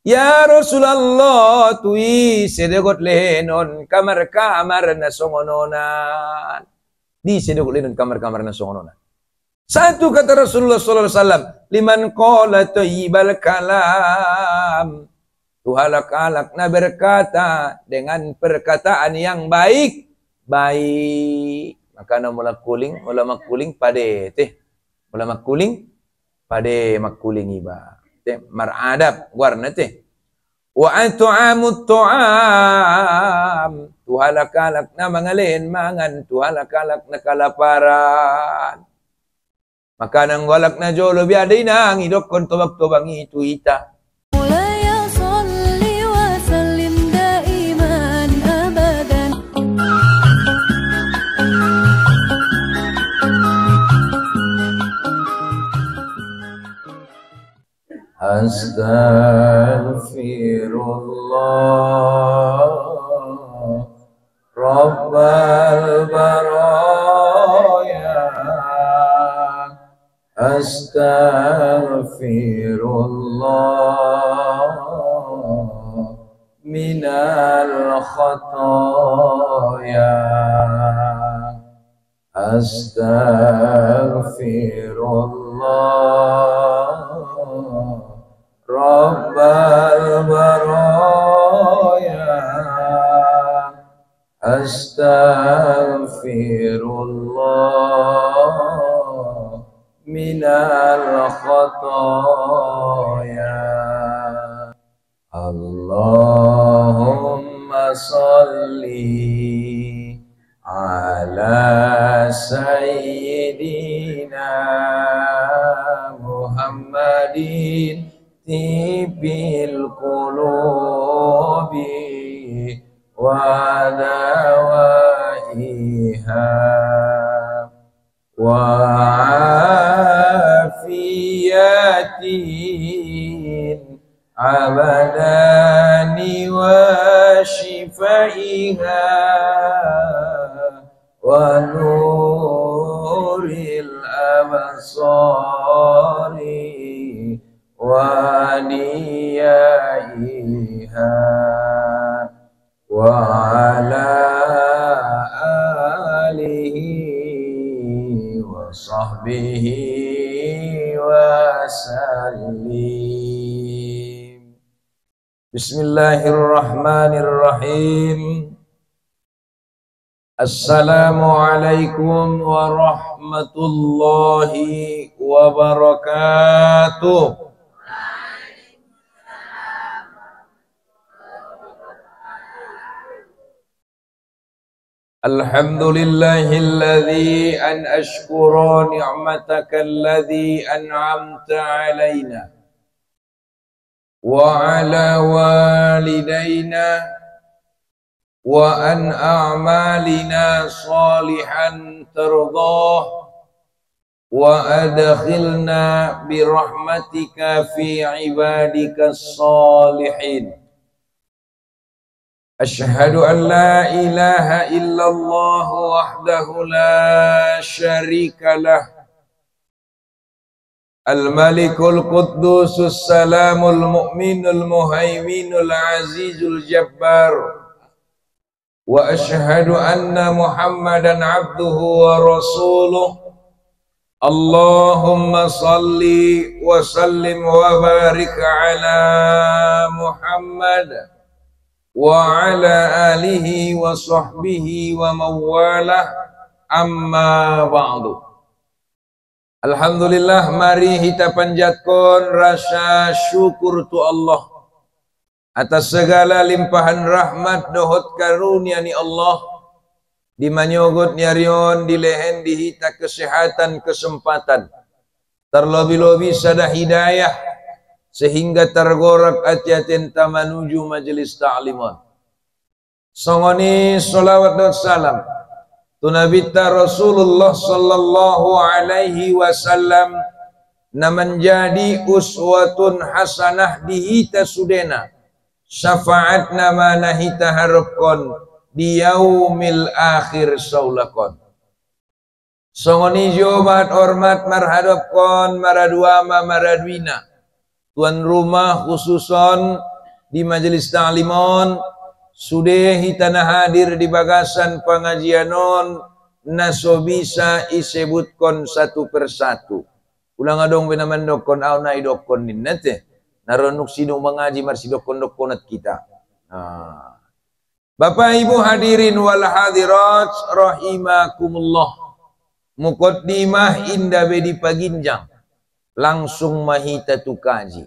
Ya Rasulullah tui sedegot lehenon kamar-kamar na songononan. Di sedegot lehenon kamar-kamar na songononan. Satu kata Rasulullah sallallahu alaihi wasallam, liman qala thayyibal kalam. Tuhalak-halak na berkata dengan perkataan yang baik. Maka na mula makuling pade teh. Mula makuling pade makuling iba. Teh maradab warna teh. Wa at'amut tu'am. Tuhalak-halak na mangalin mangan, tuhalak-halak na kalaparan. Maka nang walak na jolo biada inang idok kon tobak-tobang itu ita. Astaghfirullah Rabbal baraya. Astaghfirullah minal khataya. Astaghfirullah Rabbal baraya. Astaghfirullah minal khataya. Allahumma salli ala sayyidina Muhammadin tibil qulubi wa dawaiha wa afiyatin abadani wa shifaiha wa nuril abasari wa niyaiha wa ala alihi wa sahbihi wa sallim. Bismillahirrahmanirrahim. Assalamualaikum warahmatullahi wabarakatuh. Alhamdulillahilladzi an ashkura ni'mataka alladzi an'amta alaina wa ala walidaina wa an a'malina salihan tardah wa adkhilna birahmatika fi ibadikas salihin. Asyhadu an la ilaha illallah wahdahu la syarika lah. Al-Malikul Quddusus Salamul Mu'minul Muhaiminul Azizul Jabbar. Wa asyhadu anna Muhammadan abduhu wa rasuluh. Allahumma salli wa sallim wa barik ala Muhammad wa ala alihi wa sahbihi wa mawalah, amma ba'du. Alhamdulillah, mari kita panjatkan rasa syukur tu Allah atas segala limpahan rahmat dohot karunia ni Allah di manyogot nyarion di lehen dihita kesehatan kesempatan terlebih-lebih sada hidayah sehingga tergorak ati-atin ta menuju majelis ta'liman. Songoni salawat dan salam tu Nabi ta Rasulullah sallallahu alaihi wasallam na menjadi uswatun hasanah dihita sudena syafaat nama nahita harapkon di yaumil akhir saulakon. Songoni jobat hormat marhadapkon maradua ma maradwina tuan rumah khususon di majelis ta'limon, sudah tanah hadir di bagasan pengajianon, naso bisa isebutkan satu persatu. Ulang adong benaman dokon, aw na idokon din nate. Naronuk sino mengaji marsi dokon-dokonat kita. Bapak Ibu hadirin wal hadirat rahimakumullah. Muqaddimah indah bedi paginjang. Langsung mahita tu kaji.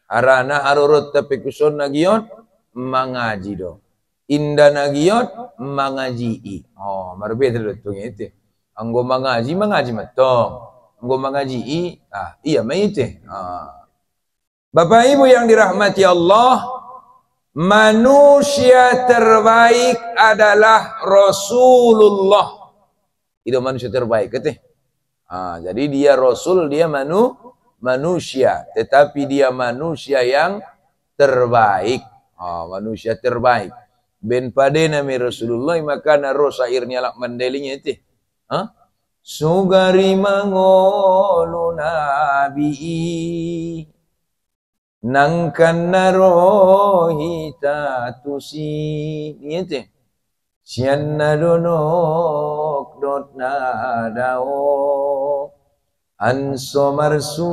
Harana harurut tapi kuson nagion mangaji do. Indah nagion mangaji. Oh, marbeda do itu. Anggo mangaji matong. Anggo mangaji iya maite. Bapak Ibu yang dirahmati Allah, manusia terbaik adalah Rasulullah. Itu manusia terbaik, keteh. Jadi dia Rasul, dia manusia, tetapi dia manusia yang terbaik. Manusia terbaik. Ben pade nami Rasulullah, maka naro syairnya lak mandelinya itu. Sugari mangolu nabi nangkan narohi tatusi niente sian nadonok dot nadao anso marsu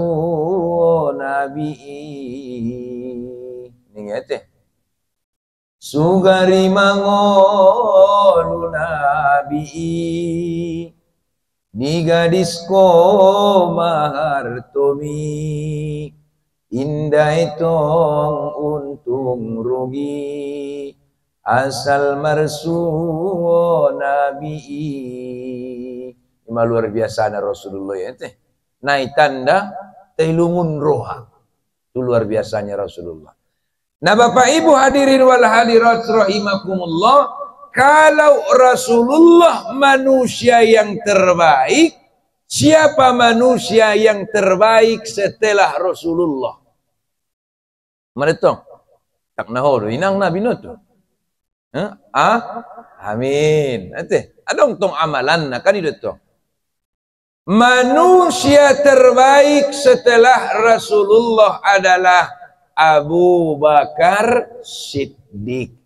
nabi niente sugari mangolu nabi di gadisku mahartomi indah itong untung rugi asal marsu nabi. Ini luar biasa na Rasulullah ya teh. Naik tanda teilungun roha. Itu luar biasanya Rasulullah. Nah Bapak Ibu hadirin wal hadirat rahimakumullah, kalau Rasulullah manusia yang terbaik, siapa manusia yang terbaik setelah Rasulullah? Meretong. Tak nahodo inang nabi noto. Amin. Ate, adong tong amalan na kan itu. Manusia terbaik setelah Rasulullah adalah Abu Bakar Siddiq.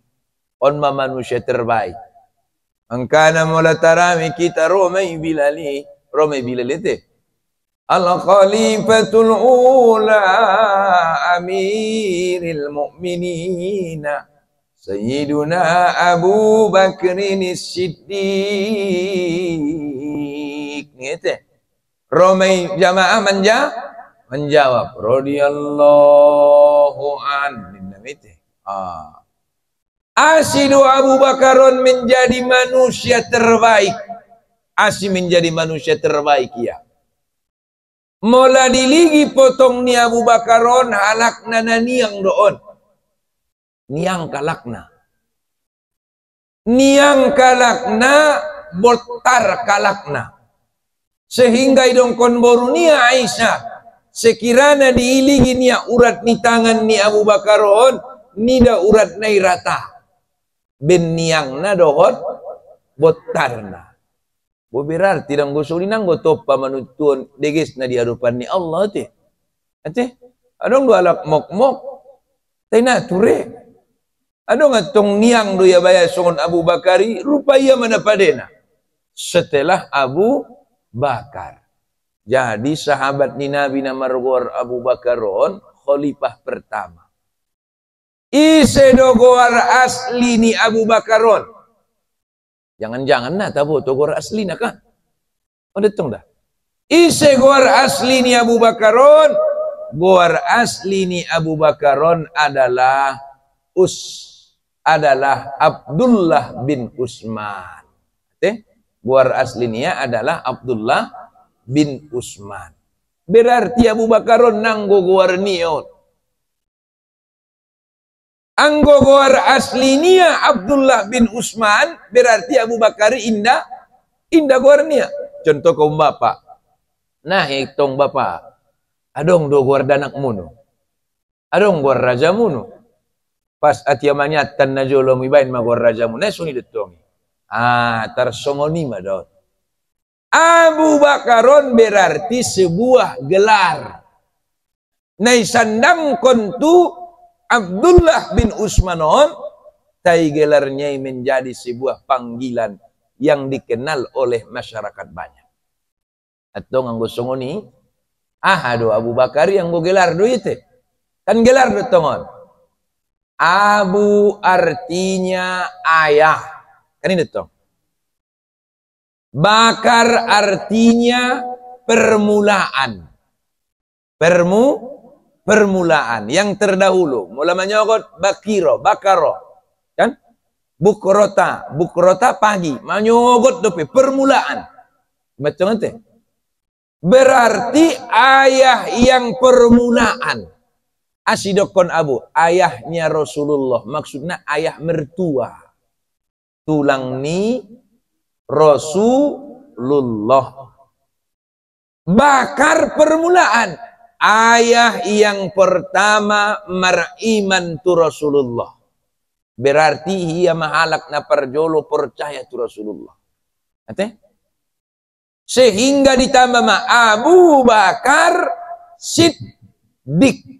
Onma manusia terbaik. Angkana mula tarami kita Romai Bilali itu. Al-Khalifatul Ula Amiril Mu'minina Sayyiduna Abu Bakrin Siddiq. Gitu. Romai jamaah menjawab. Radhiyallahu anhu. Asidu Abu Bakaron menjadi manusia terbaik. Asi menjadi manusia terbaik ya. Mola diligi potong ni Abu Bakaron halakna na niang doon. Niang kalakna. Niang kalakna botar kalakna. Sehingga idong konboru niya Aisyah. Sekiranya diiligi niya urat ni tangan ni Abu Bakaron. Nida urat na irata. Ben niang na dohot botar na. Berarti dang gusulinang goto pamanutuan deges na di hadapan ni Allah te. Ate, adong dua alak mok-mok. Tay nature. Adong atong niang do ya baya songon Abu Bakari rupaya mana padena. Setelah Abu Bakar. Jadi sahabat ni Nabi namargor Abu Bakaron khalifah pertama. Isedogor asli ni Abu Bakaron. Jangan-jangan na tabo togor asli na kan. Oh detong dah. Ise gor asli ni Abu Bakaron. Gor asli ni Abu Bakaron adalah Abdullah bin Utsman. Gor asli niya adalah Abdullah bin Utsman. Berarti Abu Bakaron nanggo gor niyo. Anggo gor aslinya Abdullah bin Utsman berarti Abu Bakar indah gornya. Contoh kaum bapak. Nah hitong bapak. Adong do gor danak muno. Adong gor raja muno. Pas atiamanya tan najolo mibain ma gor raja muno suni detongi. Tarsongoni madot. Abu Bakaron berarti sebuah gelar. Nai sandang kontu Abdullah bin Usmanon, tai gelarnya menjadi sebuah panggilan yang dikenal oleh masyarakat banyak. Atau nganggo songoni, aduh Abu Bakar yang go gelar do itu. Kan gelar do tongon. Abu artinya ayah. Kan ini tong. Bakar artinya permulaan. Permulaan yang terdahulu. Mula menyogot bakiro, bakaro. Kan? Bukrota pagi. Menyogot dope permulaan. Macam itu. Berarti ayah yang permulaan. Asidokon abu, ayahnya Rasulullah. Maksudnya ayah mertua. Tulang ni Rasulullah. Bakar permulaan. Ayah yang pertama beriman tu Rasulullah. Berarti ia mahalak na perjolo percaya tu Rasulullah. Ate? Sehingga ditambah Abu Bakar Siddiq.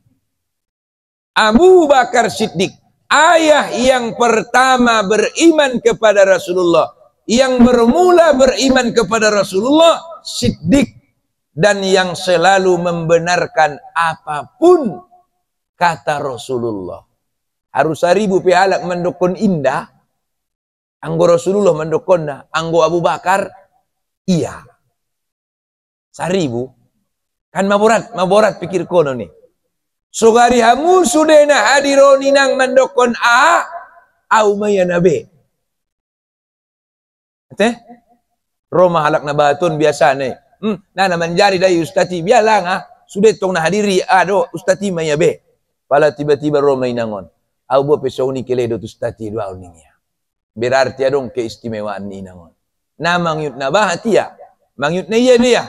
Abu Bakar Siddiq, ayah yang pertama beriman kepada Rasulullah, yang bermula beriman kepada Rasulullah, Siddiq, dan yang selalu membenarkan apapun kata Rasulullah. Harus 1000 pihalak mendukun indah, anggo Rasulullah mendukun, anggo Abu Bakar, iya. 1000, kan maborat pikir kono nih. Sugari hamun sudah na hadironi nang mendokon au maya nabe. Teh Roma halak na batun biasa nih. Nah manjari dari ustati bialang sudah tong na hadiri do ustati maya be. Pala tiba-tiba Roma inangon. Au bo pesoni keledo ustati dua uningnya. Berarti adong keistimewaan ni inangon. Na mangyut na bahati ya. Mangyut na iya dia.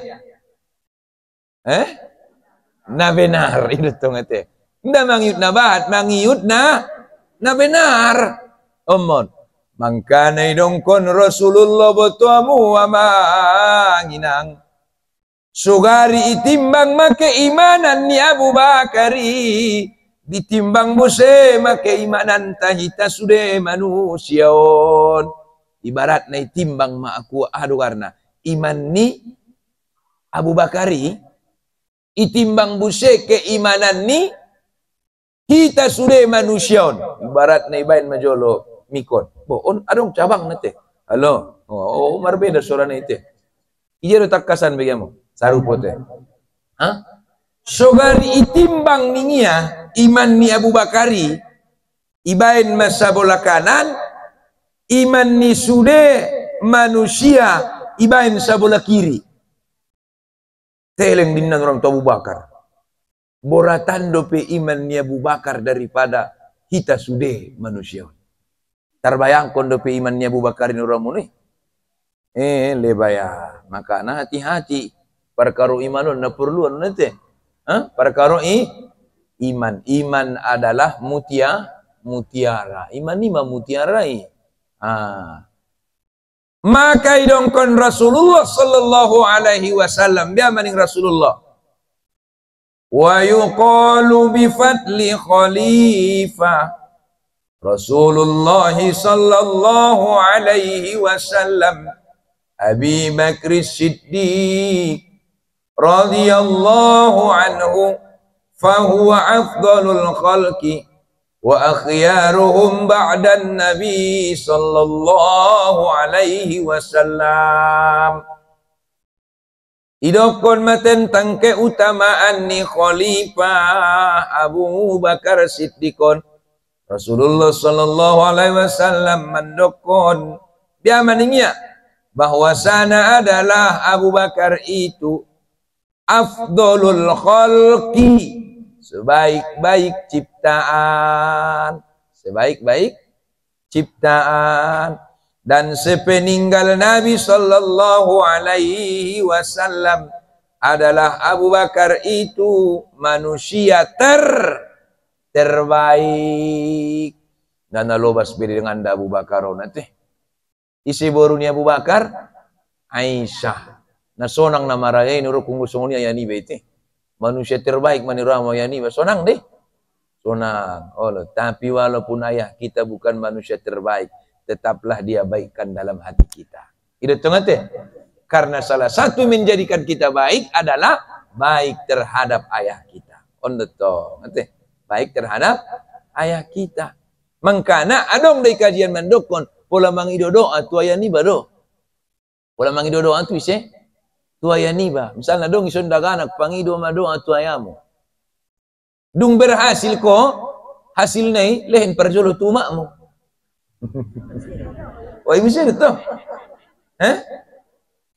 Na benar itu tong ate. Nda mangiut na bahat, mangiut na benar. Omon. Mangkana idongkon Rasulullah botuamu amanginang. Sugari itimbang make imanan ni Abu Bakari. Ditimbang bose make imanan tahita sude manusiaon. Ibarat na itimbang ma aku karena iman ni Abu Bakari. Itimbang buse keimanan ni kita sudah manusia. Ibarat na ibain majolo mikon. Boon adong cabang nate. Halo. Oh marbeda suara na ite. Iya do takasan bagaimana? Sarupote. Sogari itimbang ningia iman ni Abu Bakari ibain masa bola kanan iman ni sudah manusia ibain sabola kiri. Teleng dinang orang tua Abu Bakar. Boratan dope iman ni Abu Bakar daripada kita sudah manusia. Terbayangkan dope iman ni Abu Bakar ini orang muni. Lebaya. Maka na hati-hati. Perkara imanon na perluan nanti. Perkara iman. Iman adalah mutiara. Iman ni mutiarai. Maka idongkon Rasulullah sallallahu alaihi wasallam dia maning Rasulullah wa yuqalu bi fadli khalifah Rasulullah sallallahu alaihi wasallam Abi Bakr Siddiq radhiyallahu anhu fahuwa afdalul khalqi wa akhyaruhum ba'dan nabi sallallahu alaihi wasallam. Idokon tentang keutamaan ni khalifah Abu Bakar Siddiqon Rasulullah sallallahu alaihi wasallam mendokon dia meningnya bahwasana adalah Abu Bakar itu afdalul khalqi sebaik-baik ciptaan dan sepeninggal Nabi sallallahu alaihi wasallam adalah Abu Bakar itu manusia terbaik dan nalobas beri dengan Abu Bakar nanti isi boruni Abu Bakar Aisyah nasonang namarayain uruk kungusungnya yani bete manusia terbaik menirah moyani, sonang deh. Sonang. Oh, tapi walaupun ayah kita bukan manusia terbaik, tetaplah dia baikkan dalam hati kita. Itu tengah. Karena salah satu menjadikan kita baik adalah baik terhadap ayah kita. On the top. Baik terhadap ayah kita. Mangkana adong dari kajian mandokon pola mangido doa tu ayah ni baru. Pola mangido doa tu ise tu ayah ni ba. Misalnya dong ison daganak pangido ma doa tu ayahmu. Dung berhasil ko hasil nai lehen perjolo tu makmu. Wah bisa itu.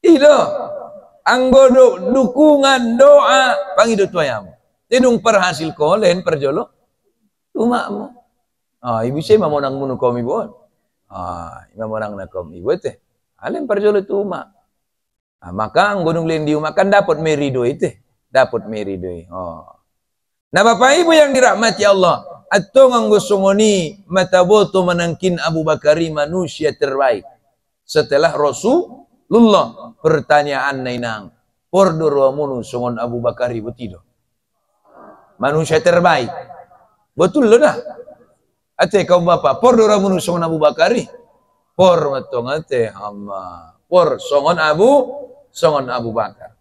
Ilo anggo dukungan doa pangido tu ayahmu. Tidung perhasil ko lehen perjolo tu makmu. Ibu saya mamonang munu kaum ibu. Mamonang na kaum ibu teh. Alem perjolo tu mak. Maka anggonung len diu makan dapat merido itu. Dapat merido. Nah Bapak Ibu yang dirahmati Allah, atau nganggo songoni mataboto menangkin Abu Bakari manusia terbaik. Setelah Rasulullah, pertanyaan nainang, pordoro munu songon Abu Bakari betido. Manusia terbaik. Betul lo dah. Ate kau Bapak, pordoro munu songon Abu Bakari. Por matong ate amma. Por songon Abu Bakar.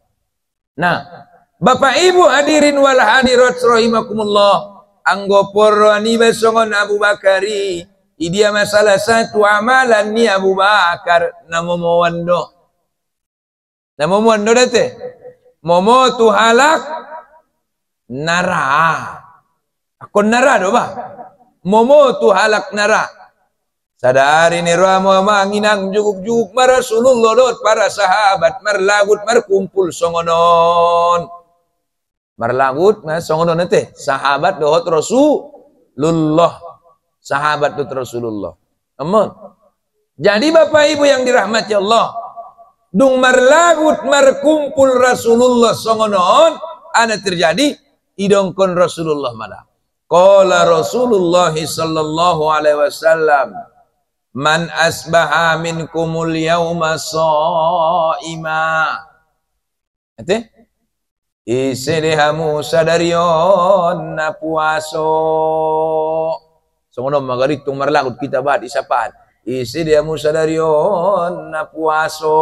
Nah, Bapak Ibu hadirin wal hadirat rahimakumullah. Anggo porro ani besongon Abu Bakari. Dia masalah satu amalan ni Abu Bakar namo wando. Namo wando date. Momo tu halak nara. Akon nara do ba? Momo tu halak nara. Sadari ni ramo manginang juguk-juguk Rasulullah dot para sahabat marlagut markumpul songonon. Marlagut na songonon nate sahabat dohot Rasulullah. Sahabat dohot Rasulullah. Amun. Jadi Bapak Ibu yang dirahmati Allah, dung marlagut markumpul Rasulullah songonon ana terjadi idongkon Rasulullah malah. Qala Rasulullah sallallahu alaihi wasallam, man asbaha minkumul yauma shaima. Ate? Isedehamu sadarion na puaso. Songono magaritung marlagut kita bat isapan. Isedehamu sadarion na puaso.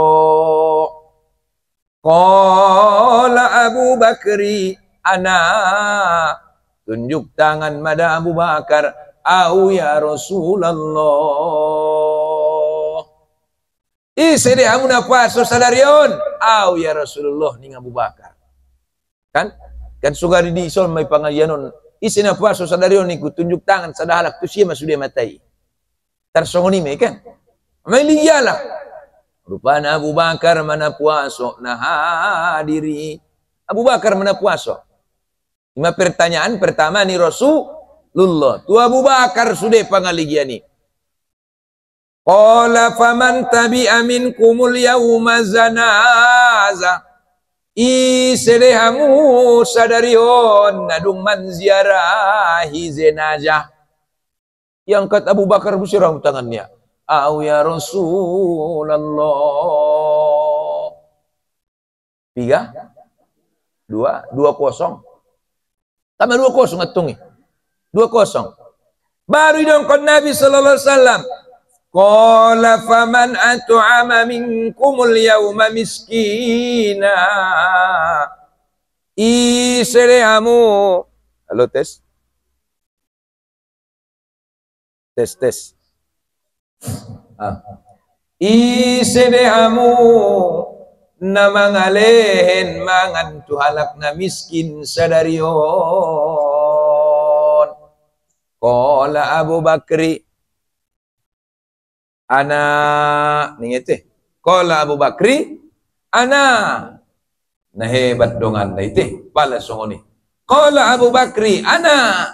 Qala Abu Bakri ana. Tunjuk tangan mada Abu Bakar. Au ya Rasulullah. Isedehamu na puaso sadarion. Au ya Rasulullah ning Abu Bakar. Kan sugari di isol may pangalianon isina puaso sadarion niku tunjuk tangan sadahalak tu siya masudia matai tarsongoni me kan may liyalah rupana Abu Bakar mana puaso nah hadiri Abu Bakar mana puaso. Lima pertanyaan pertama ni Rasulullah tu Abu Bakar sudah pangaligiani. Qala faman tabi'a minkumul yawma zanaza. Isedehamu sadarion nadung manziarahi jenazah. Yang kata Abu Bakar busirang tangannya. Au ya Rasulullah. 2-0. Tambah 2-0 ngetungi. 2-0. Baru dongkon Nabi sallallahu alaihi wasallam. Qala faman at'ama minkumul yawma miskina. Isedehamu. Halo tes. Tes. Isedehamu namangalen mangan tuhalak na miskin sadarion. Qala Abu Bakri ana ningete. Qala Abu Bakri ana nahebat dongan daite pala songoni. Qala Abu Bakri ana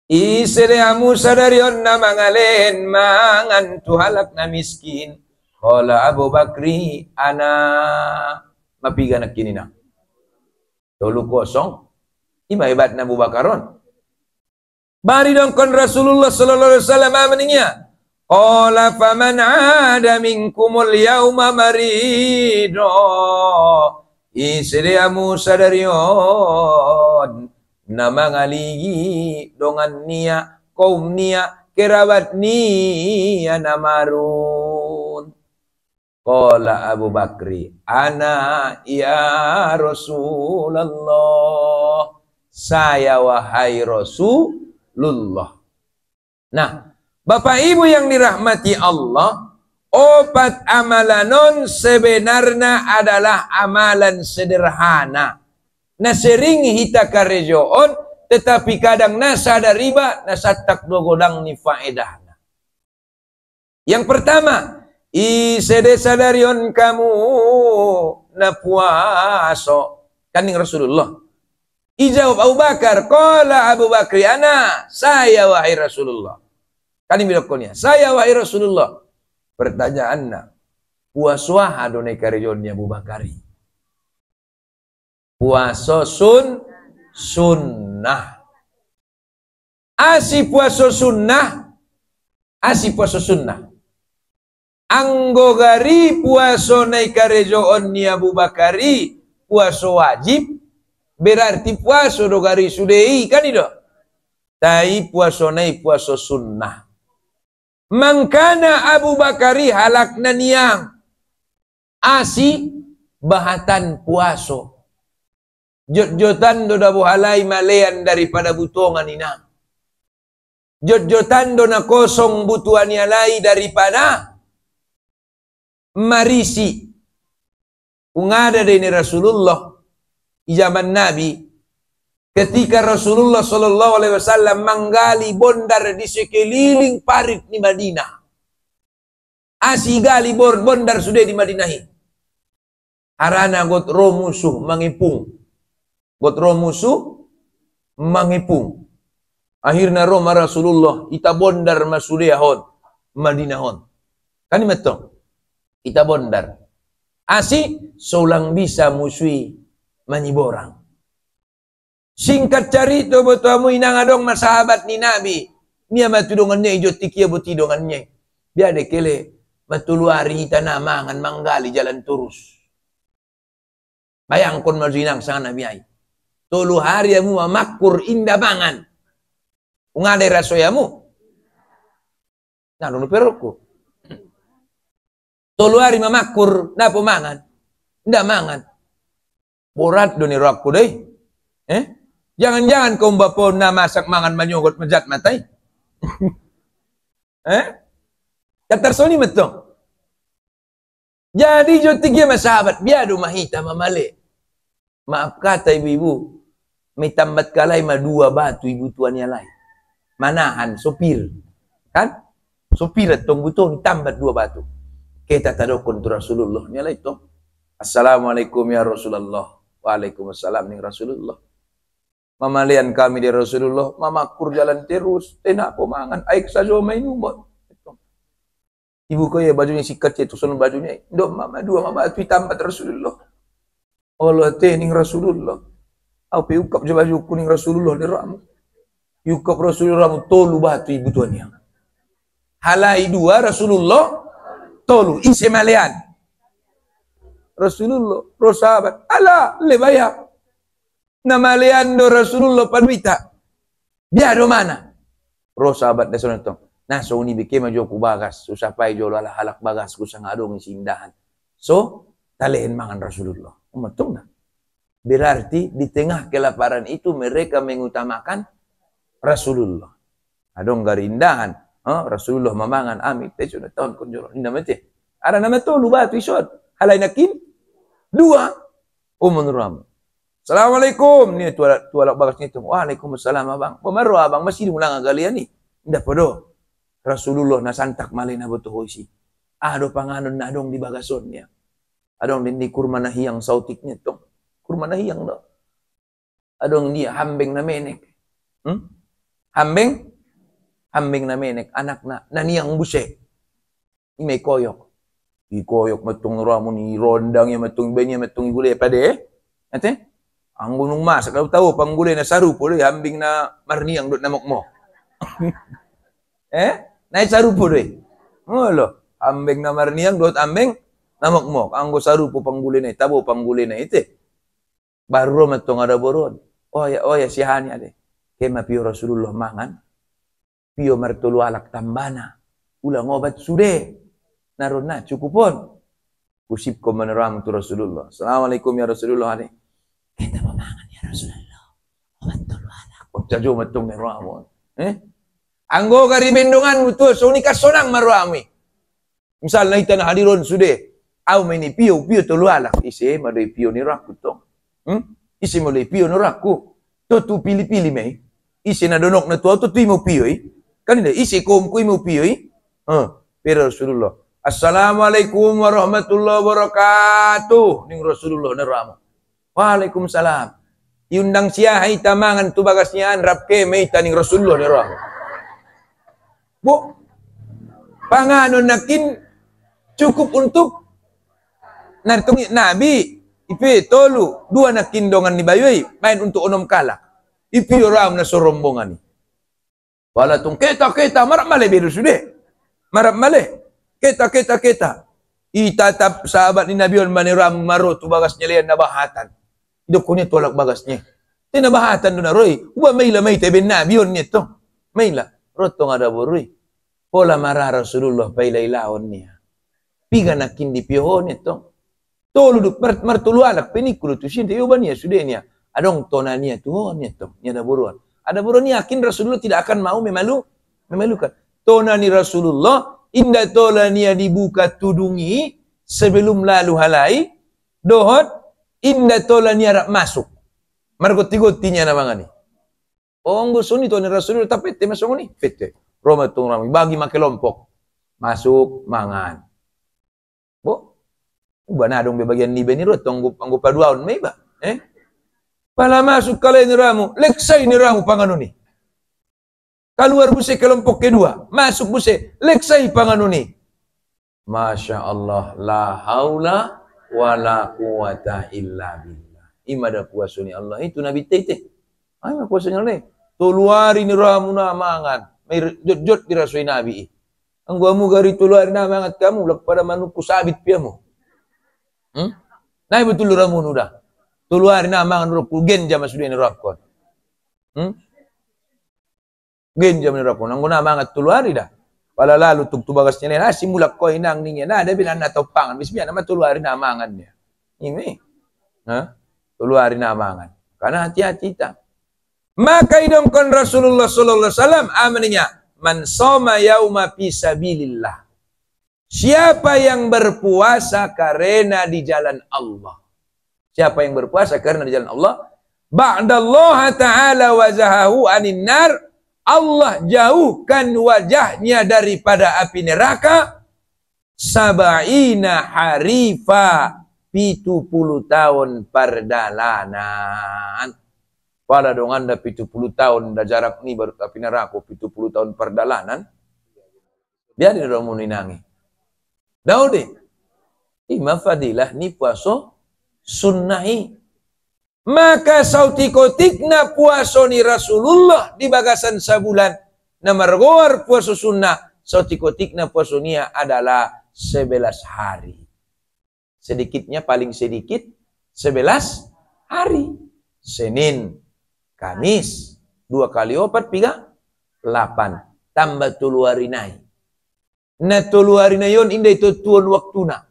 isedehamu sadarion namangalen mangan tuhalak na miskin. Qala Abu Bakri ana mapiga nak kini na 3-0 ima hebat na Abu Bakaron. Bari dongkon Rasulullah sallallahu alaihi wasallamameningnya. Qala faman 'ada minkumul yauma marido. Isediamu sadarion nama ngaligi dongan nia kaum nia kerabat nia namarun. Qala Abu Bakri, ana ya Rasulullah, saya wahai Rasulullah. Nah, Bapak Ibu yang dirahmati Allah, opat amalanon sebenarnya adalah amalan sederhana. Na sering hita karejoon, tetapi kadang nasa dariba, nasa takdogodang ni faedahna. Yang pertama, isede sadarion kamu na puaso kaning Rasulullah. Ijawab Abu Bakar, qala Abu Bakri, ana, saya wahai Rasulullah. Kaning bilokonya, saya wahai Rasulullah. Pertanyaanna, puaso adone karejonnya Abu Bakari. Puaso sunnah. Asi puaso sunnah, asi puaso sunnah. Anggogari puaso nai karejoon ni Abu Bakari puaso wajib, berarti puaso dogari sudei kan itu. Tai puaso nai puaso sunnah. Mangkana Abu Bakari halakna niang asi bahatan puaso. Jot-jotan do dabu halai malean daripada butongan inang. Jot-jotan do na kosong butuan yalai daripada marisi. Ungada dari Rasulullah di zaman Nabi, ketika Rasulullah sallallahu alaihi wasallam manggali bondar di sekeliling parit di Madinah. Asi gali bondar sudah di Madinahi. Harana got ro musuh mangipung. Got ro musuh mangipung. Akhirnya Roma Rasulullah ita bondar masudehon Madinahon. Kan imetong kita bondar. Asi saulang bisa musui manyiborang. Singkat cerita betuamu inang adong masahabat ni Nabi. Nia matudongannya ijo tikia butidongannya. Dia dekele matuluari tanamangan manggali jalan turus. Bayangkon mazinang sang Nabi ai. Tolu hari amu makur indah mangan. Ungade rasoyamu. Nah, dulu perokku. Tolu hari mamakur, napo mangan? Ndak mangan. Borat doni rakku deh. Jangan-jangan kau bapo na masak mangan manyogot majat matai. Katarsoni metong. Jadi jo tiga masahabat biadu mahita mamale. Maaf kata ibu-ibu, may tambat kalay madua batu ibu tuan yalay. Manahan sopir. Kan? Sopir at tong buto tambat dua batu. Kita tadokon tu Rasulullah nyala itu. Assalamualaikum ya Rasulullah. Waalaikumsalam ning Rasulullah. Mamalian kami di Rasulullah, mamakur jalan terus, tenak pemangan, aik saja main umur. Ibu ko ya bajunya sikat itu sono bajunya. Ndok mama dua mama tu tambat Rasulullah. Allah teh ning Rasulullah. Au pe ukap je baju kuning Rasulullah di ramu. Ukap Rasulullah tolu batu ibu tuannya. Halai dua Rasulullah tolu isi malian. Rasulullah, sahabat, ala lebaya. Nama lian do Rasulullah paduita. Biar do mana? Sahabat deson itu. Nah, so ni bikin maju ku bagas, susah pai jolo ala halak bagas ku sang adong sindahan. So, talen mangan Rasulullah. Umatung na. Berarti di tengah kelaparan itu mereka mengutamakan Rasulullah. Adong garindahan, Rasulullah mamangan amit teh sudah tahun kunjoro. Indah mete. Ada nama tu luba tu isod. Halai nakin dua menuramu. Assalamualaikum ni tualak bagas ni tu. Waalaikumsalam abang. Pemaru abang masih diulang galian ni. Indah podo. Rasulullah nasantak malena betul hoisi. Ado panganon na dong di bagasonnya. Adong di kurma nahiyang sautiknya tong. Kurma nahiyang do. Adong dia hambeng na menek. Hambeng na menek anak na naniyang buse. May koyok. Ikoyok matong ramu ni rondang yang matong benya matong gulay pade. Ate? Ang gunung masak tahu panggulay na saru po hambing na marniyang dot namok mo. Naik saru po doy. Ngolo, ambeng na marniyang dot ambeng namok mo. Anggo saru po panggulay na tabo panggulay na ite. Baru matong ada boron. Oh ya sihani ade. Kema pio Rasulullah mangan. Pio martulu alak tambana. Ulang obat sude. Naruna cukupon. Kusip ko meneram tu Rasulullah. Assalamualaikum ya Rasulullah ade. Kita mau mangan ya Rasulullah. Obat tulu alak. Jajo matong meram. Anggo kari bendungan mutu so ni kasonang marami. Misal na itan hadiron sude. Au meni pio tulu alak. Ise madai pio ni raku tong. Isi mo pio no raku. To tu pili-pili mai. Isi na donok na to mo pio Kanina isi kom mo pio pero Rasulullah. Assalamualaikum warahmatullahi wabarakatuh. Ning Rasulullah na ramo. Waalaikumsalam. Iundang siya hay tamangan tu bagas niyan rapke may taning Rasulullah na ramo. Bu. Pangano nakin cukup untuk nartung Nabi. Ipi tolu dua na kindongan ni bayoy main untuk onom kalak. Ipi ram na sorombongan ni. Wala tung kita marap male beru sude. Marap male. Kita. Itatap sahabat ni Nabi on maniram maro tu bagas nyelian na bahatan. Dok kunya tolak bagasnya. Tina bahatan do na roy. Uba maila may tebe Nabi on nito. Maila rotong ada borui. Pola marah Rasulullah pailailaon niya. Piga na kindi pihon nito. Tolu duk martulu alak penikulu tu sinte yo bania sudenya adong tonania tu nia to nia ada buruan yakin Rasulullah tidak akan mau memalukan tonani Rasulullah inda tolania dibuka tudungi sebelum lalu halai dohot inda tolania rak masuk margot-gotinya namangani onggo suni toni Rasulullah tapi te masuk ni fete Roma tung rami bagi make lompok masuk mangan bo uba na dong bagian ni beni rot anggo paduaon may ba pala masuk kala ni ramu leksay ni ramu pangano ni kaluar buse kelompok kedua masuk buse leksay pangano ni Masya Allah la haula wala quwata illa billah imada puaso ni Allah itu Nabi tete ay puasanya ni tuluari ni ramu na mangan may jot di rasoi Nabi anggo amu gari tuluari na mangat kamu lak pada manuku sabit piamu Nah betul ramun udah. Tuluari na mangan roku genja masudin rakon. Genja men rakon. Anggo na mangat tuluari dah. Pala lalu tuk tubagasnya na simulak ko inang ningya na ada bilan na topangan. Bisbiya na tuluari na mangan niya. Ini. Tuluari na mangan. Karena hati-hati ta. Maka idong kon Rasulullah sallallahu alaihi wasallam amaninya man soma yauma fi sabilillah. Siapa yang berpuasa karena di jalan Allah? Siapa yang berpuasa karena di jalan Allah? Ba'dallah ta'ala wajahahu anin nar. Allah jauhkan wajahnya daripada api neraka. Sab'ina harifa. 70 tahun perdalanan. Pada dong anda 70 tahun dah jarak ni baru api neraka 70 tahun perdalanan. Biar dia orang muninangi. Daudi, ima fadilah ni puaso sunnahi. Maka sautikotikna puaso ni Rasulullah di bagasan sabulan. Na margoar puaso sunnah. Sautikotikna puaso niya adalah 11 hari. Sedikitnya paling sedikit 11 hari. Senin, Kamis, 2 kali 4, 3, 8. Tambah tuluari naik. Na tuluari na yon indah itu tuan waktu na.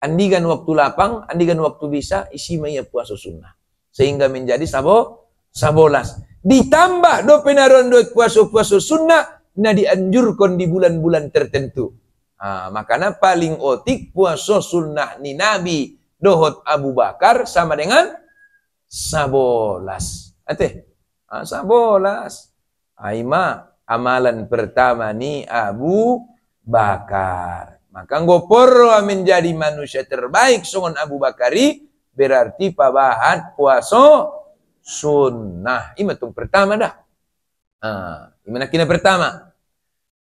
Andigan waktu lapang, andigan waktu bisa, isi maya puasa sunnah. Sehingga menjadi sabolas. Ditambah do penaruan do puasa sunnah, na dianjurkan di bulan-bulan tertentu. Makanya paling otik puasa sunnah ni Nabi dohot Abu Bakar sama dengan sabolas. Sabolas. Aima amalan pertama ni Abu Bakar. Maka ngopor menjadi manusia terbaik songon Abu Bakari berarti pabahan puasa sunnah. Ima tung pertama dah. Imana kina pertama.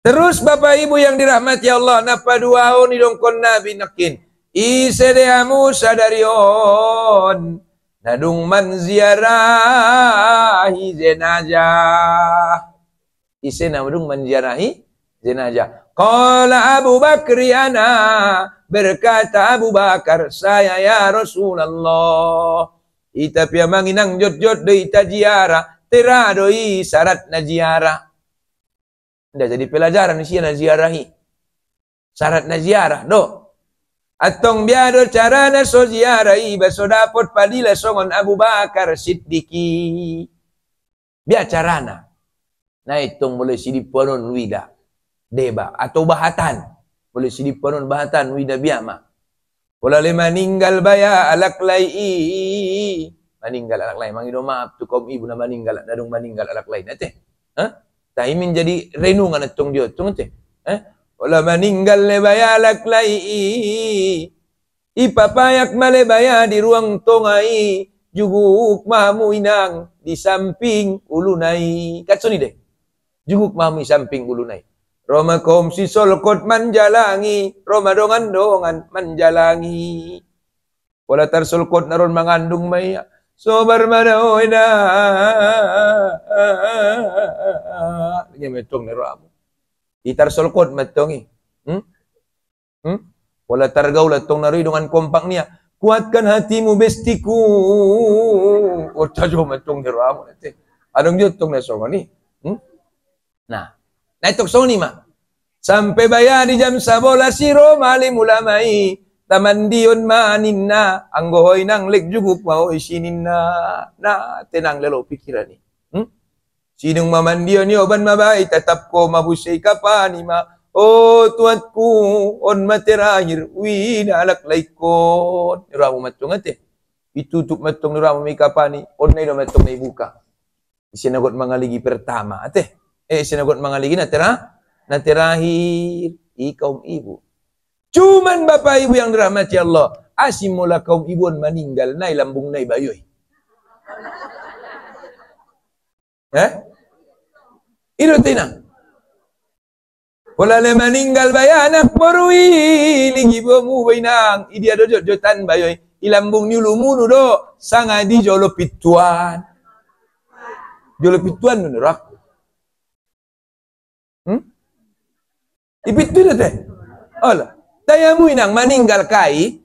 Terus Bapak Ibu yang dirahmati Allah, napa duaon idongkon Nabi nakin. Isedeamu sadarion. Nadung manziarahi jenazah. Isena nadung manziarahi jenazah. Qala Abu Bakri ana, berkata Abu Bakar, saya ya Rasulullah. Ita pia manginang jot-jot do ita ziarah. Tera doi syarat na ziarah. Nda jadi pelajaran siya na ziarahi. Syarat na ziarah do. Atong biado cara na so ziarahi baso dapot padila songon Abu Bakar Siddiqi. Biar carana. Nah itong boleh sidiponon wida. Deba atau bahatan. Boleh sidiponon bahatan wida biama. Wala le maninggal baya alaklai. Maninggal alaklai. Mangido maaf tu kaum ibu na maninggal. Dadung maninggal alaklai. Nate. Ha? Taimin jadi renungan atong dia. Tung nate. Wala maninggal le baya alaklai. Ipapayak male baya di ruang tongai. Juguk mahamu inang di samping ulunai. Katsuni deh. Juguk mahamu di samping ulunai. Roma kaum si solkot manjalangi, Roma dongan-dongan manjalangi. Wala tar solkot naron mangandung maya, sobar manaoina. Ini metong nero amu. Itar solkot metongi. Wala tar gaul tong naroi dengan kompak niya. Kuatkan hatimu bestiku. Otajo metong nero amu nate. Adong dia tong nesongo ni. Nah, itok song ni mah. Sampai bayar di jam 11 siro mali mulamai. Tamandion maninna. Anggohoy nang leg juguk mau isininna. Nah, tenang lelo pikiran ni. Sinong mamandion ni oban mabay. Tetap ko mabusay kapani ma. Oh tuanku on materahir. Wina alaklay ko. Niramu matong ate. Itutup matong niramu may kapani. On na ilo matong may buka. Isinagot mga ligi pertama ate. Sinagot mga ligi na terakhir kaum ibu. Cuman bapak ibu yang dirahmati Allah, asimula kaum ibu meninggal nai lambung nai bayoy. Itu tinang. Pola le meninggal bayanak borui ligi bomu bainang idia do jotan bayoy ilambung ni lumunu do sanga di jolo pituan. Jolo pituan nurak. Ipit tu teh. Olah. Tayamu inang meninggal kai.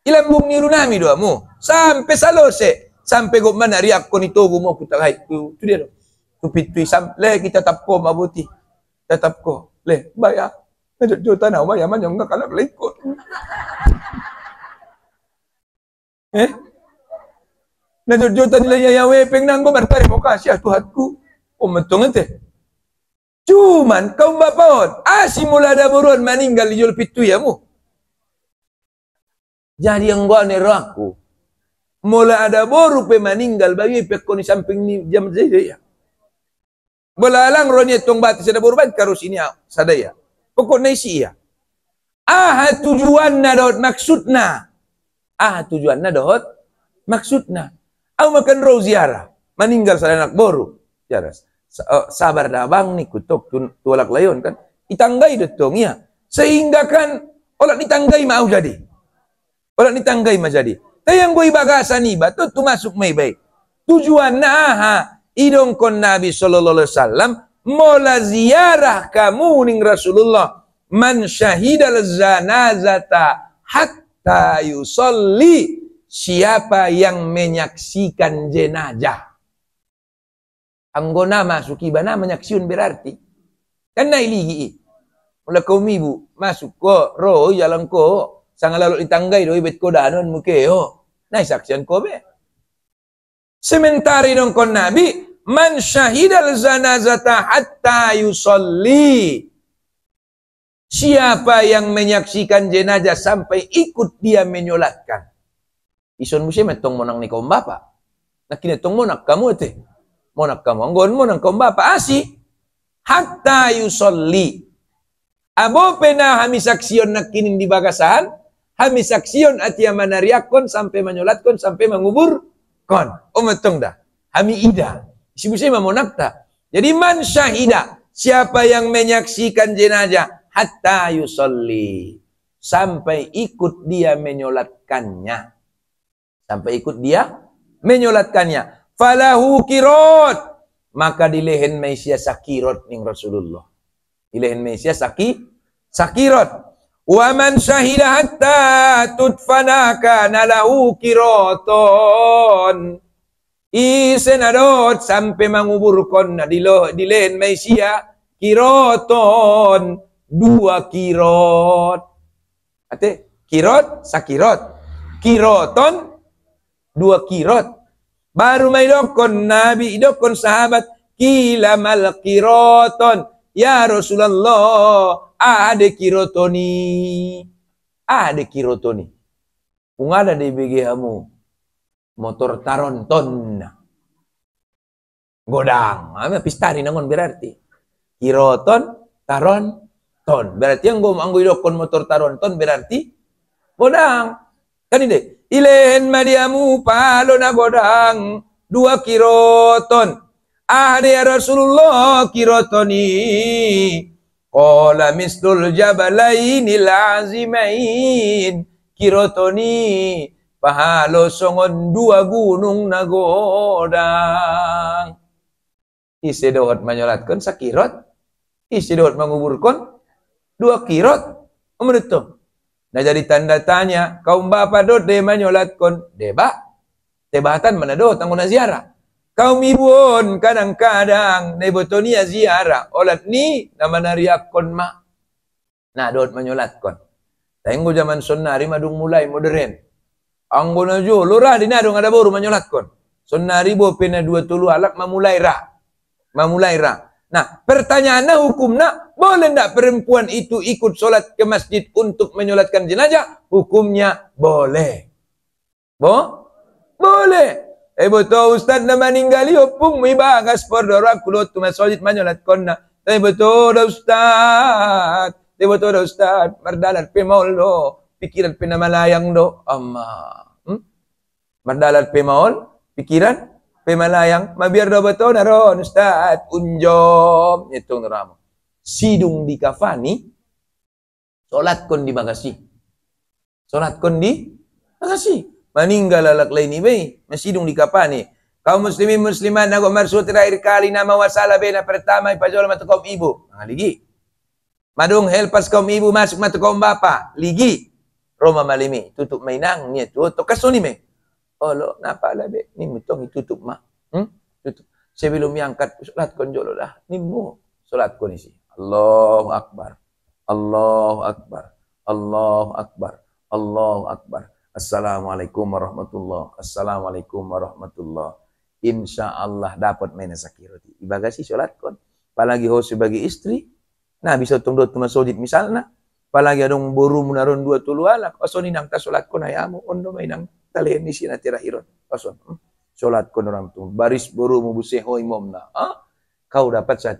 Ilambung niru nami doa mu. Sampai salose. Sampai gok mana riak ko ni togo mo kutalai. Tu dia do. Tu pitu sampai kita tetap ko mabuti. Tetap ko. Le bayar. Najot tanah bayar man yang enggak kalak lekot. Najot nilai ya wepeng nang ko bertari mo kasih Tuhanku. Oh mentong teh. Cuman kaum bapaon, asimula ada buruan meninggal di jol pitu ya mu. Jadi yang gua nero aku, mula ada boru pe meninggal bagi pekon di samping ni jam saya. Belalang ronya tong batis ada boru ban karus ini sadaya. Pokoknya isi ya. Tujuan nadot maksudna. Tujuan nadot maksudna. Au makan ro ziarah, meninggal sada anak boru. Jaras. Sabar dah bang ni kutuk tualak layon kan itanggai detong ya sehingga kan olak ditanggai mau jadi olak ditanggai mau jadi tayang gue bagasan iba tu masuk mai baik tujuan nah idong kon Nabi sallallahu alaihi wasallam mola ziarah kamu ning Rasulullah man syahidal zanazata hatta yusolli siapa yang menyaksikan jenazah. Anggona masuk ibana menyaksiun berarti. Kan naik ligi. Mula kaum ibu masuk ko roh jalan ko sang lalu ditanggai doi bet ko danon mukeo. Naik saksian ko be. Sementari dong kon Nabi man syahidal zanazata hatta yusolli. Siapa yang menyaksikan jenazah sampai ikut dia menyolatkan. Ison musim metong monang ni kaum bapak. Nak kini tong monak kamu teh. Monak kamu anggon monang kaum bapak asi hatta yusolli. Abo pena hami saksion nak kini di bagasan, hami saksion atia manariakon sampai menyolatkan sampai mengubur kon. Metong dah. Hami ida. Si musim monak ta. Jadi man syahida, siapa yang menyaksikan jenazah hatta yusolli, sampai ikut dia menyolatkannya. Sampai ikut dia menyolatkannya. Falahu kirot, maka di lehen Maisya sakirot ning Rasulullah. Di lehen Maisya sakirot. Wa man syahida hatta tudfana kana lahu kiraton. Isenadot sampai menguburkan di len Malaysia kiraton 2 kirot. Ate kirot sakirot. Kiraton 2 kirot. Baru may dokon Nabi dokon sahabat kila mal kiraton ya Rasulullah ada kirotoni. Ada kirotoni. Kung ada di BGH-mu motor taronton. Godang. Pistari nangon berarti. Kiroton, taron, ton. Berarti yang gue anggo idokon motor taronton berarti godang. Kan ide. Ilen madiamu palo na godang 2 kiroton. Ada ya Rasulullah kirotoni. Qala mislul jabalainil azimain. Kirotoni pahalo songon 2 gunung nagodang. Isi dohot menyolatkan sakirot. Isi dohot menguburkan 2 kirot. Menurut tu. Nah jadi tanda tanya. Kaum bapa dot de menyolatkan. Deba. Tebatan mana dot tangguna ziarah. Kaum ibun kadang-kadang. Nebotonia ziarah. Olat ni nama nariakon ma. Nah dot menyolatkan. Tenggo zaman sunnari madung mulai modern. Anggo na jo, lurah di nadong ada baru menyolatkan. Sunnari bo pena 2 tulu alak mamulai ra. Mamulai ra. Nah, pertanyaannya hukumnya, boleh ndak perempuan itu ikut solat ke masjid untuk menyolatkan jenazah? Hukumnya boleh. Boleh. Betul Ustaz na meninggali opung mibagas pordora kulot tu masjid menyolatkan na. Betul Ustaz. Betul Ustaz. Mardalat pemaul do. Pikiran penamalayang do. Amma. Mardalat pemaul. Pikiran pemalayang. Mabiar do betul naron Ustaz. Unjom. Itong naramo. Sidung di kafani. Solat kon di bagasi. Solat kon di bagasi. Meninggal alak lain ibe. Masidung di kafani. Kaum muslimin musliman. Nago marsu terakhir kali nama wasala bena pertama. Ipajol matu kaum ibu. Ligi. Madung helpas kaum ibu masuk matu kaum bapa. Ligi. Roma malimi. Tutup mainang. Niya tutup. Kasuni me. Oh lo, napa lah be? Ni mutong itutup mak. Tutup. Sebelum angkat solat kon jolo dah. Ni mu solat kon isi. Allahu Akbar. Allahu Akbar. Allahu Akbar. Allahu Akbar. Assalamualaikum warahmatullah. Assalamualaikum warahmatullah. Insyaallah dapat main sakiroti. Ibagasi solat kon. Apalagi ho sebagai istri. Nah bisa tunggu tu masjid misalnya. Apalagi adong boru munaron 2 tulu alak. Asoni nang ta solat kon ayamu ondo mainang. Talian di sini tirahiron. Pason. Solat kon orang tu. Baris boru mubuse hoi momna. Kau dapat 1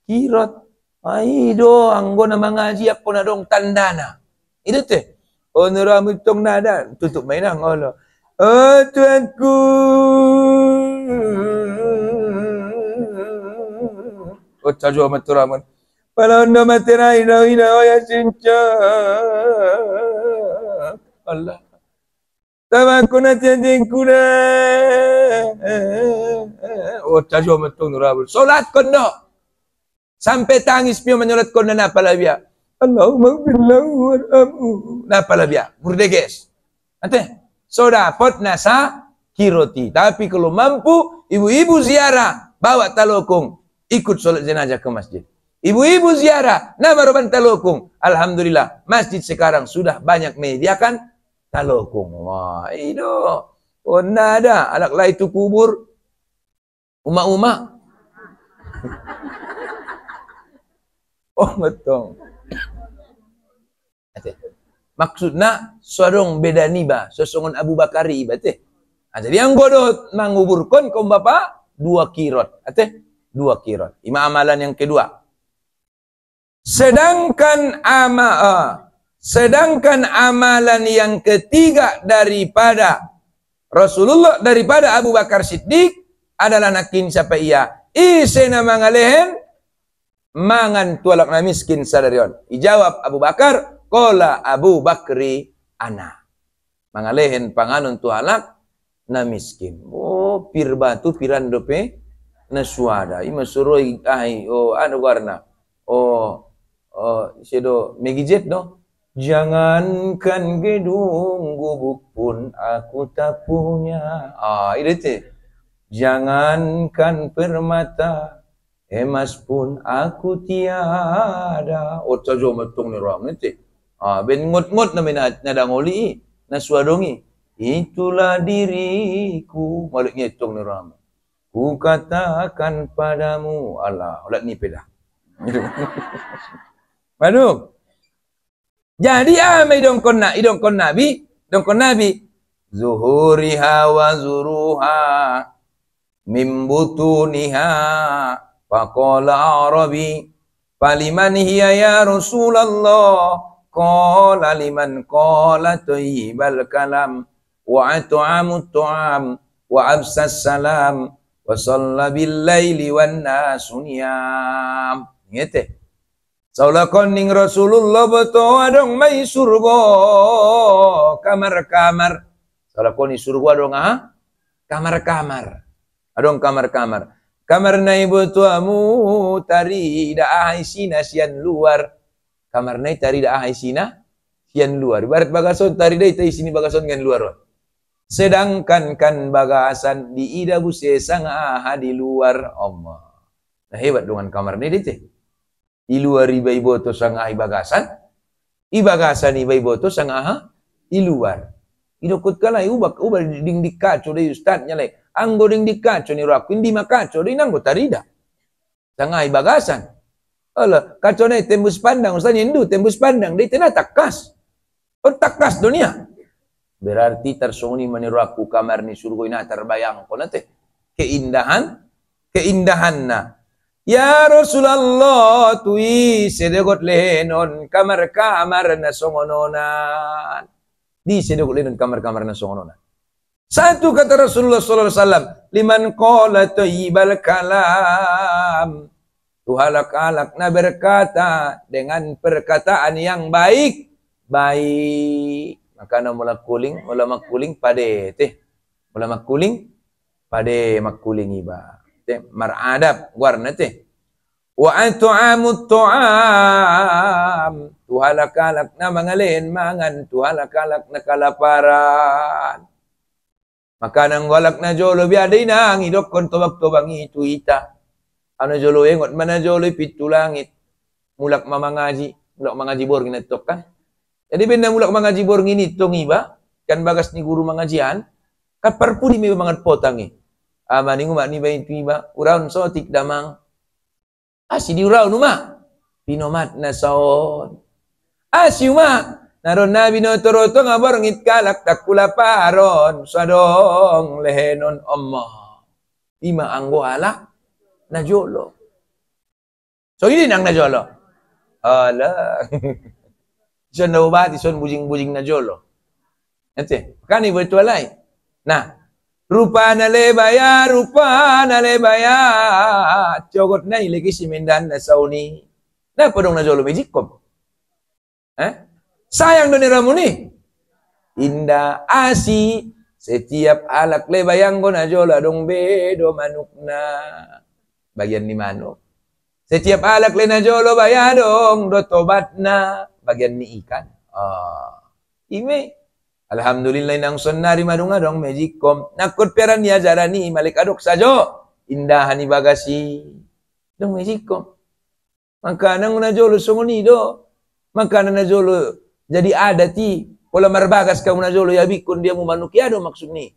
kirot. Aido anggo na mengaji apa na dong tandana. Itu teh. Orang mutong nada. Tutup mainang Allah. Oh Tuanku. Oh tajwa maturaman. Kalau anda mati ina ya cinca. Allah. Tamak kuna tiang kuna. Oh, tajwa matong nurabul. Solat kondo. Sampai tangis pion menyolat kondo na palabia. Allahumma gfirlahu warhamhu. Na palabia. Burdeges. Ante. So dapat nasa kiroti. Tapi kalau mampu, ibu-ibu ziarah bawa talokong ikut solat jenazah ke masjid. Ibu-ibu ziarah nama roban talokong. Alhamdulillah, masjid sekarang sudah banyak menyediakan talokong. Wah, itu. Oh, nada. Alaklah itu kubur. Uma-uma. Oh, betul. Maksudnya, sorong beda niba. Sosongon Abu Bakari iba teh. Jadi yang godot menguburkan kaum bapak 2 kirot. 2 kirot. Ima amalan yang kedua. Sedangkan amalan yang ketiga daripada Rasulullah, daripada Abu Bakar Siddiq adalah nakin siapa ia isena mangalehen mangan tualak na miskin sadarion. Ijawab Abu Bakar, kola Abu Bakri ana. Mangalehen panganon tualak na miskin. Oh, pir batu piran dope na suada. Ima suroi ai oh anu warna. Oh sedo megijet no. Jangankan gedung gubuk pun aku tak punya. Itu teh. Jangankan permata emas pun aku tiada. Saja matong ni ram nanti. Ben ngot-ngot na nadangoli na suadongi. Itulah diriku. Maliknya itong ni ram. Ku katakan padamu. Allah, ulat ni pedah. Manu. Jadi idong kon nabi. Zuhuriha wa zuruha mimbutuniha faqala arabi faliman hiya ya Rasulullah qala liman qala tayyibal kalam wa at'amut tu'am wa absas salam wa shalla bil laili wan nasu niyam. Ngete saula koning Rasulullah beto adong mai surga kamar-kamar. Saula koni surga adong kamar-kamar. Adong kamar-kamar. Kamar nai betuamu tari da aisina sian luar. Kamar nai tari da aisina sian luar. Barat bagason tari dai tai sini bagason ngan luar. Sedangkan kan bagasan di ida buse sang aha di luar Allah. Nah hebat dengan kamar nai teh. Di luar ibai boto sang ai bagasan. Ibagasan ibai boto sang aha di luar. Idokut kalai ubak ding dikaco dai ustaz nyalai. Anggo ding dikaco ni raku indi makaco dai nanggo tarida. Sang ai bagasan. Alah kaco nai tembus pandang ustaz nyendu tembus pandang dai tena takas. Takas dunia. Berarti tersongoni meniraku kamar ni surga ina terbayang ko nate. Keindahanna. Ya Rasulullah tui sedegot lehenon kamar-kamar na songononan. Di sedegot lehenon kamar-kamar na songononan. Satu kata Rasulullah sallallahu alaihi wasallam, liman qala tayyibal kalam. Tuhalak-alak na berkata dengan perkataan yang baik. Maka na mula makuling pade teh. Mula makuling pade makuling iba. Maradab warna teh wa at'amut tu'am tuhalak-alak na mangalin mangan tuhalak-alak na kalaparan makanang walak na jolo biaday nang idok kon tobak-tobang itu ita ano jolo engot mana jolo pitu langit mulak mamangaji bor ginatok kan jadi benda mulak mangaji bor ngini tong iba kan bagas ni guru mangajian kaparpudi mi mangat potangi maningu mak ni bayi tiba uraun sotik damang asi di uraun uma pinomat na saon asi uma naron nabi no toroto ngabar ngit kalak takula paron sadong lehenon Allah ima anggo ala na jolo so ini nang na jolo ala son na ubati son bujing-bujing na jolo ente kani virtualai nah rupa na lebaya cogot na ilagi simendan na sauni na padong na jolo mejikom sayang do ni ramuni indah asi setiap alak lebayang ko na jolo adong bedo manuk na bagian ni manuk setiap alak le na jolo bayadong do tobat na bagian ni ikan ime alhamdulillah nang sonnari madung-adong mejikom nakut peran ya jarani malik aduk sajo indahani bagasi dong mejikom maka nang najolo songoni do maka nang najolo jadi adati pola marbagas ka najolo ya bikun dia mu manuk ya do maksud ni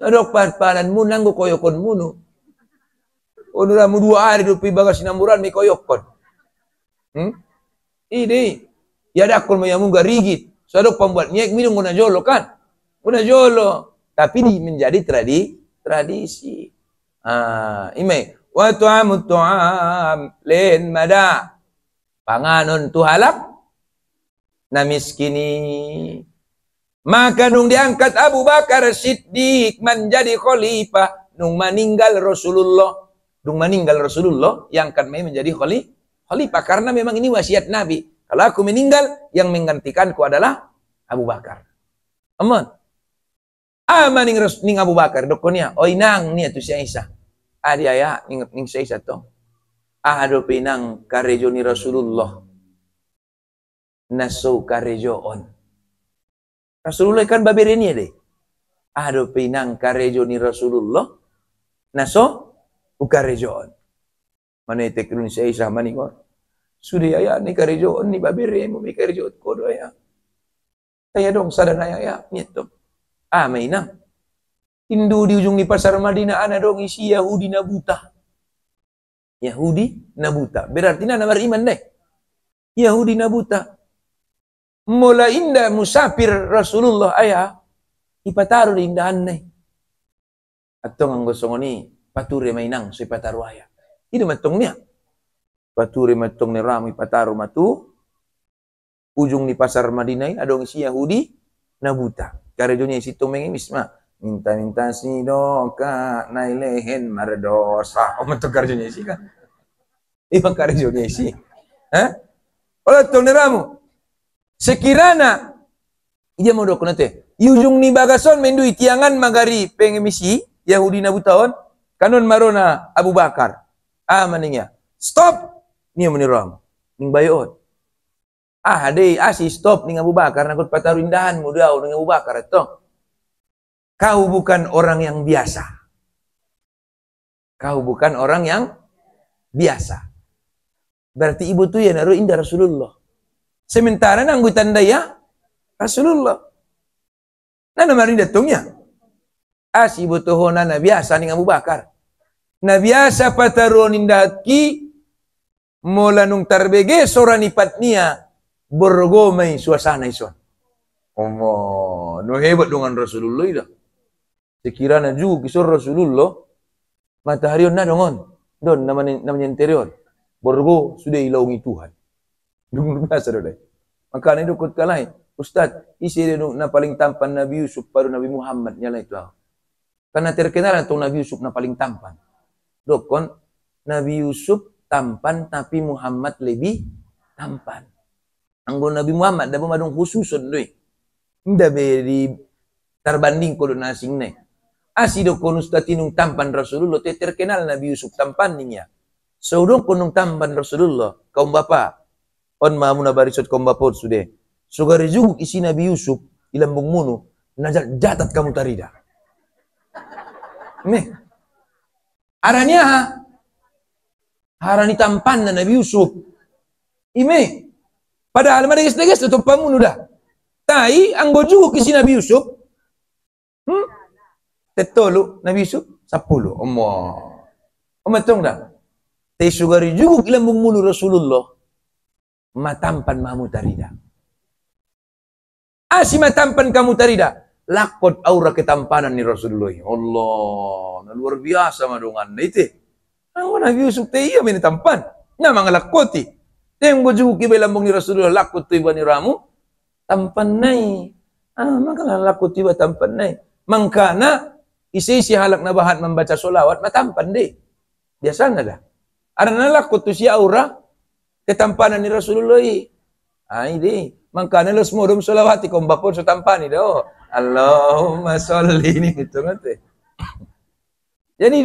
adok palan mu nanggo koyokon munu onura mu 2 hari do pi bagas namuran mi koyokon ini ya dakol mo yamu garigit sadok pembuat nyek minum guna jolo kan. Guna jolo. Tapi menjadi tradisi. Ime. Wa tu'amut tu'am. Len mada. Panganon tuhalak. Na miskini. Maka nung diangkat Abu Bakar Siddiq menjadi khalifah. Nung meninggal Rasulullah. Yang akan menjadi khalifah. Karena memang ini wasiat Nabi. Kalau aku meninggal, yang menggantikanku adalah Abu Bakar. Aman. Ning Abu Bakar dokonya. Oi nang ni atu si Aisyah. Adi aya ning si Aisyah to. Ado pinang karejo ni Rasulullah. naso karejoon. Rasulullah kan babireni deh. Ado pinang karejo ni Rasulullah naso ukarejoon. Manetek dun sa isa manikor. Sudah ya ni karejoon ni babireni mo may karejoon ko do ya. Kaya dong sadana ya nito. May na. Hindu di ujung di pasar Madinah ana dong isi Yahudi na buta. Yahudi na buta. Berarti na beriman deh. Yahudi na buta. Mula indah musafir Rasulullah ayah ipataru di indahan deh. Atong ang gusto ni pature mainang so ipataru ayah. Itu matong niya. Pature matong ni Rami ipataru matu. Ujung di pasar Madinah adong si Yahudi na buta. Karejonya isi tumeng misma. Minta-minta si doka nailehen mardosa. Matong karejonya isi kan. Ibang karejonya isi. Olah tong ni Ramu. Sekirana dia mau dok nate. Ujung ni bagason mendui tiangan magari pengemisi Yahudi na butaon. Kanon marona Abu Bakar. Maningnya. Stop. Niya meniram. Ning bayot. Si stop ning Abu Bakar nakut patarindahan mo daw ning Abu Bakar ito. Kau bukan orang yang biasa. Kau bukan orang yang biasa. Berarti ibu tu ya naruh indah Rasulullah. Sementara nanggu tanda ya Rasulullah. Nana marin datungnya. Si ibu tu na biasa ning Abu Bakar. Na biasa pataruan indaki mula nung tarbege soran ipatnia bergomay suasana ison. No hebat dengan Rasulullah ida. Sekiranya juga kisah Rasulullah matahari na dongon. Don namanya interior. Borgo sudah ilaungi Tuhan. Dung biasa deh. Makanya itu kut kalai. Ustaz, isi dia na paling tampan Nabi Yusuf baru Nabi Muhammad nyala itu. Karena terkenal itu Nabi Yusuf na paling tampan. Dokon Nabi Yusuf tampan tapi Muhammad lebih tampan. Anggo Nabi Muhammad dapat madung khususun doi. Nda beri terbanding kodo nasing ne. Asido konus tatinung tampan Rasulullah terkenal Nabi Yusuf tampan ninya. Saudong konung tampan Rasulullah kaum bapa. On mamuna barisot kaum bapa sudah. Sugari juguk isi Nabi Yusuf ilambung munu najat jatat kamu tarida. Nih. Aranya harani tampan na Nabi Yusuf. Ime. Padahal mereka setegas tutup pamun udah. Tai anggo juguk isi Nabi Yusuf. Tetolu Nabi Yusuf 10. Omatong dah. Tai sugari juguk ilambung mulu Rasulullah. Matampan mamu tarida. Si matampan kamu tarida. Lakot aura ketampanan ni Rasulullah. Allah, luar biasa madungan itu. Ang Nabi Yusuf teh iya tampan. Nya mga lakoti. Teng boju ki belambong ni Rasulullah lakot tu iba ni ramu tampan nai. Maka lakot iba tampan nai. Mangkana isi halak na bahat membaca solawat matampan deh. Biasa na dah. Arana lakot tu si aura ketampanan ni Rasulullah. Ini mangkana los modum solawati kung bapon so tampani do. Allahumma sholli ini gitu nanti. Jadi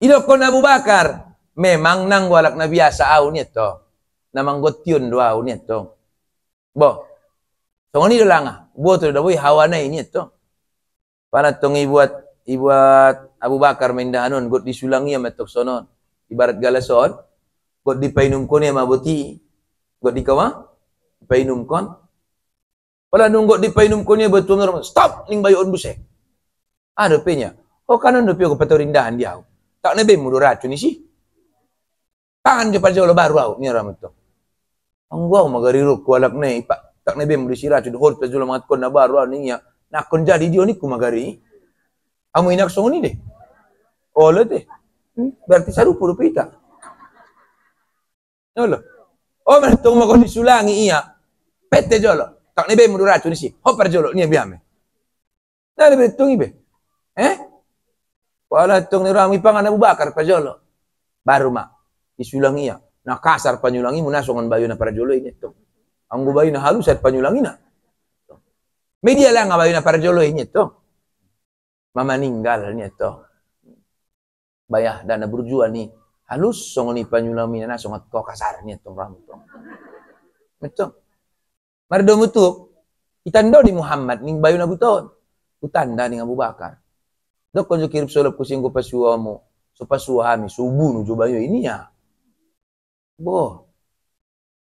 itu kon Abu Bakar memang nang walak na biasa au nito. Namang gotyun do au nito. Bo. Tong ni lang bo to dawoy hawana ini to. Para tong ibuat Abu Bakar mendahanon got disulangi matok sonon. Ibarat galason got dipainom kon ya mabuti. Got dikawa painom kon. Pala nunggu di painum konya betul normal. Stop ning bayon buse. Ada penya. Kanon do pio patorindahan dia. Tak nebe mudo racun isi. Tangan je parjolo baru au ni ramet to. Anggau magari ru kualak ne pak. Tak nebe mudo si racun hol pajolo mangat kon na baru ni ya. Nakon jadi dio ni ku magari. Amu inak songo ni deh. Ole deh. Berarti saru puro pita. Nolo. Man tong makon disulangi iya. Pete jolo. Tak nebe mudo racun isi. Hopar jolo ni biame. Nah lebe tung ibe. Wala tong ni Rami pangan Abu Bakar pa jolo. Baru mak isulangi ya. Na kasar panyulangi munasongan bayu na para jolo ini to. Ang bayu na halus at panyulangi na. Media lang nga bayu na para jolo ini to. Mama ninggal ni to. Bayah dana berjuan ni halus songon ni panyulangi na songat ko kasar ni to Rami to. Macam. Mardo mutuk. Itanda di Muhammad ning bayu Abu Tahun. Utanda ning Abu Bakar. Dok ko kirip solop kusing ko pasuamo. So pasuhami subuh nu bayu ini ya. Boh.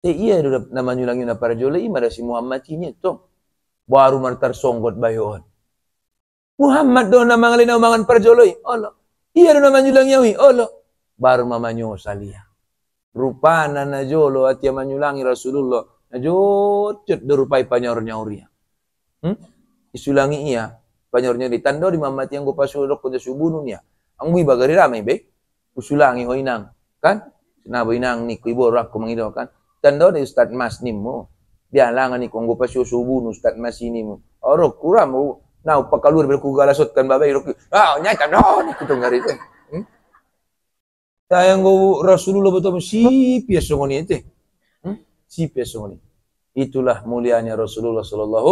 Iya do namanya lang yun na para jole imada si Muhammad ini to. Baru martar songgot bayon. Muhammad do na mangalina umangan para jole. Allah. Iya do namanya lang yawi. Allah. Baru mamanyo salia. Rupana na jolo at yamanyulangi Rasulullah. Najot derupai panyor-nyaurnya. Isulangi iya panyornya ditando di mamati yang gopa sulok ko subununya. Ang buy bagari ramay be. Usulangi ho inang kan? Sinabo inang ni ko iborak ko mangido kan. Tando di Ustad Mas nimo. Dialangan ni kong gopa subunu Ustad Mas ini mo. Oro kuram mo na pakalur ber ku galasot kan babay rok. Nya tando ni kutung ngari teh. Sayang go Rasulullah betul si piaso ngoni ente. Si pesoni. Itulah mulianya Rasulullah sallallahu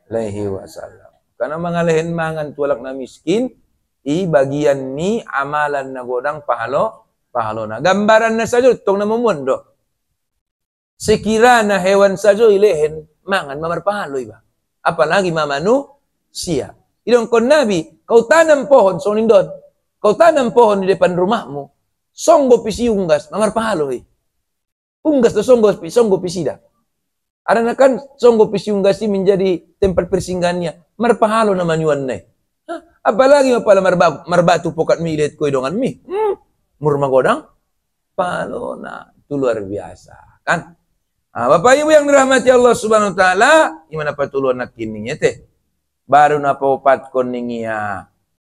alaihi wasallam. Karena mangalehin mangan tualak na miskin, i bagian ni amalan na godang pahalo na. Gambaran na sajo tong na mumundo. Sekira na hewan sajo ilehen mangan mamar pahalo iba. Apalagi manusia. Idong kon nabi, kau tanam pohon sonindon. Kau tanam pohon di depan rumahmu. Songgo pisi unggas mamar pahalo i. Unggas do songgo pisida. Karena kan songgo pisi unggas ini menjadi tempat persinggahannya. Marpahalo naman yuan na. Apalagi mapala marbatu pokat milet ko idongan mi. Murma godang palo na. Itu luar biasa kan. Bapak Ibu yang dirahmati Allah Subhanahu wa taala, gimana patuluan nak kininya teh? Baru na paupat kon ningia